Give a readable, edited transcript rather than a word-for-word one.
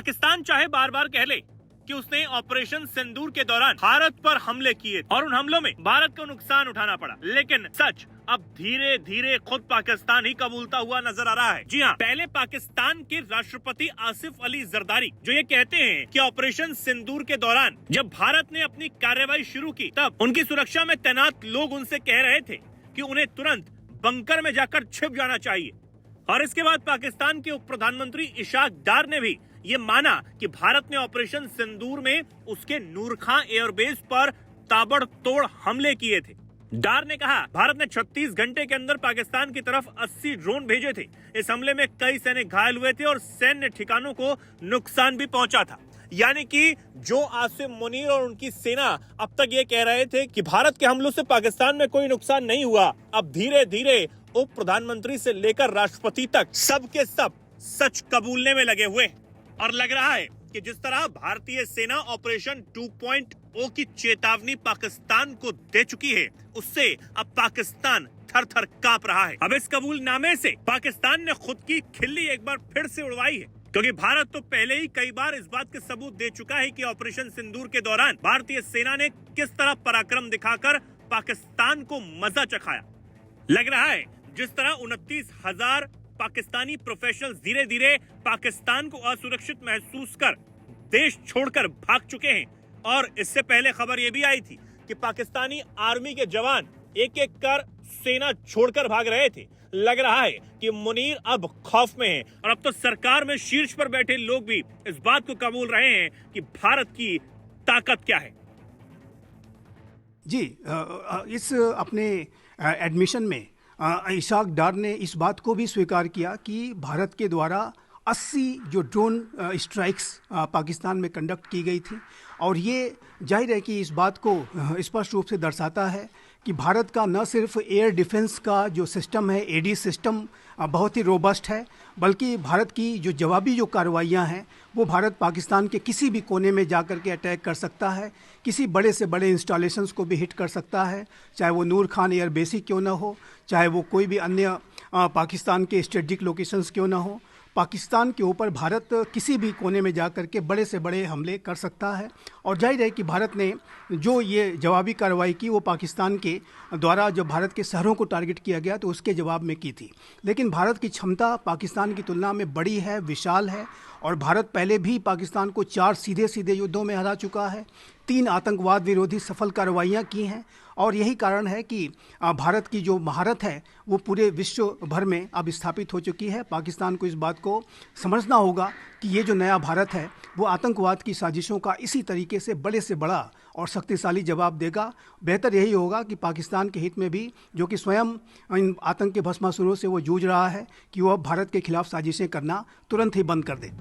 पाकिस्तान चाहे बार बार कह ले कि उसने ऑपरेशन सिंदूर के दौरान भारत पर हमले किए और उन हमलों में भारत को नुकसान उठाना पड़ा, लेकिन सच अब धीरे धीरे खुद पाकिस्तान ही कबूलता हुआ नजर आ रहा है। जी हाँ, पहले पाकिस्तान के राष्ट्रपति आसिफ अली जरदारी जो ये कहते हैं कि ऑपरेशन सिंदूर के दौरान जब भारत ने अपनी कार्रवाई शुरू की तब उनकी सुरक्षा में तैनात लोग उनसे कह रहे थे कि उन्हें तुरंत बंकर में जाकर छिप जाना चाहिए। और इसके बाद पाकिस्तान के उप प्रधानमंत्री इशाक डार ने भी ये माना कि भारत ने ऑपरेशन सिंदूर में उसके नूर खां एयरबेस पर ताबड़तोड़ हमले किए थे। डार ने कहा, भारत ने 36 घंटे के अंदर पाकिस्तान की तरफ 80 ड्रोन भेजे थे। इस हमले में कई सैनिक घायल हुए थे और सैन्य ठिकानों को नुकसान भी पहुंचा था। यानी कि जो आसिम मुनीर और उनकी सेना अब तक ये कह रहे थे कि भारत के हमलों से पाकिस्तान में कोई नुकसान नहीं हुआ, अब धीरे धीरे उप प्रधानमंत्री से लेकर राष्ट्रपति तक सब के सब सच कबूलने में लगे हुए। और लग रहा है कि जिस तरह भारतीय सेना ऑपरेशन 2.0 की चेतावनी पाकिस्तान को दे चुकी है, उससे अब पाकिस्तान थर थर कांप रहा है। अब इस कबूलनामे से पाकिस्तान ने खुद की खिल्ली एक बार फिर से उड़वाई है, क्योंकि भारत तो पहले ही कई बार इस बात के सबूत दे चुका है कि ऑपरेशन सिंदूर के दौरान भारतीय सेना ने किस तरह पराक्रम दिखाकर पाकिस्तान को मजा चखाया। लग रहा है जिस तरह 29,000 पाकिस्तानी प्रोफेशनल्स धीरे धीरे पाकिस्तान को असुरक्षित महसूस कर देश छोड़कर भाग चुके हैं। और इससे पहले खबर यह भी आई थी कि पाकिस्तानी आर्मी के जवान एक एक कर सेना छोड़कर भाग रहे थे। लग रहा है कि मुनीर अब खौफ में है और अब तो सरकार में शीर्ष पर बैठे लोग भी इस बात को कबूल रहे हैं कि भारत की ताकत क्या है। जी, इस अपने एडमिशन में इशाक डार ने इस बात को भी स्वीकार किया कि भारत के द्वारा 80 जो ड्रोन स्ट्राइक्स पाकिस्तान में कंडक्ट की गई थी, और ये जाहिर है कि इस बात को स्पष्ट रूप से दर्शाता है कि भारत का न सिर्फ एयर डिफेंस का जो सिस्टम है, एडी सिस्टम बहुत ही रोबस्ट है, बल्कि भारत की जो जवाबी जो कार्रवाइयाँ हैं वो भारत पाकिस्तान के किसी भी कोने में जाकर के अटैक कर सकता है, किसी बड़े से बड़े इंस्टॉलेशंस को भी हिट कर सकता है, चाहे वो नूर खान एयर बेस ही क्यों ना हो, चाहे वो कोई भी अन्य पाकिस्तान के स्ट्रेटेजिक लोकेशंस क्यों ना हो। पाकिस्तान के ऊपर भारत किसी भी कोने में जाकर के बड़े से बड़े हमले कर सकता है। और जाहिर है कि भारत ने जो ये जवाबी कार्रवाई की वो पाकिस्तान के द्वारा जब भारत के शहरों को टारगेट किया गया तो उसके जवाब में की थी। लेकिन भारत की क्षमता पाकिस्तान की तुलना में बड़ी है, विशाल है, और भारत पहले भी पाकिस्तान को 4 सीधे सीधे युद्धों में हरा चुका है, 3 आतंकवाद विरोधी सफल कार्रवाइयाँ की हैं, और यही कारण है कि भारत की जो महारत है वो पूरे विश्व भर में अब स्थापित हो चुकी है। पाकिस्तान को इस बात को समझना होगा कि ये जो नया भारत है वो आतंकवाद की साजिशों का इसी तरीके से बड़ा और शक्तिशाली जवाब देगा। बेहतर यही होगा कि पाकिस्तान के हित में भी, जो कि स्वयं इन आतंक के भस्मासुरों से वो जूझ रहा है, कि वो अब भारत के खिलाफ साजिशें करना तुरंत ही बंद कर दे।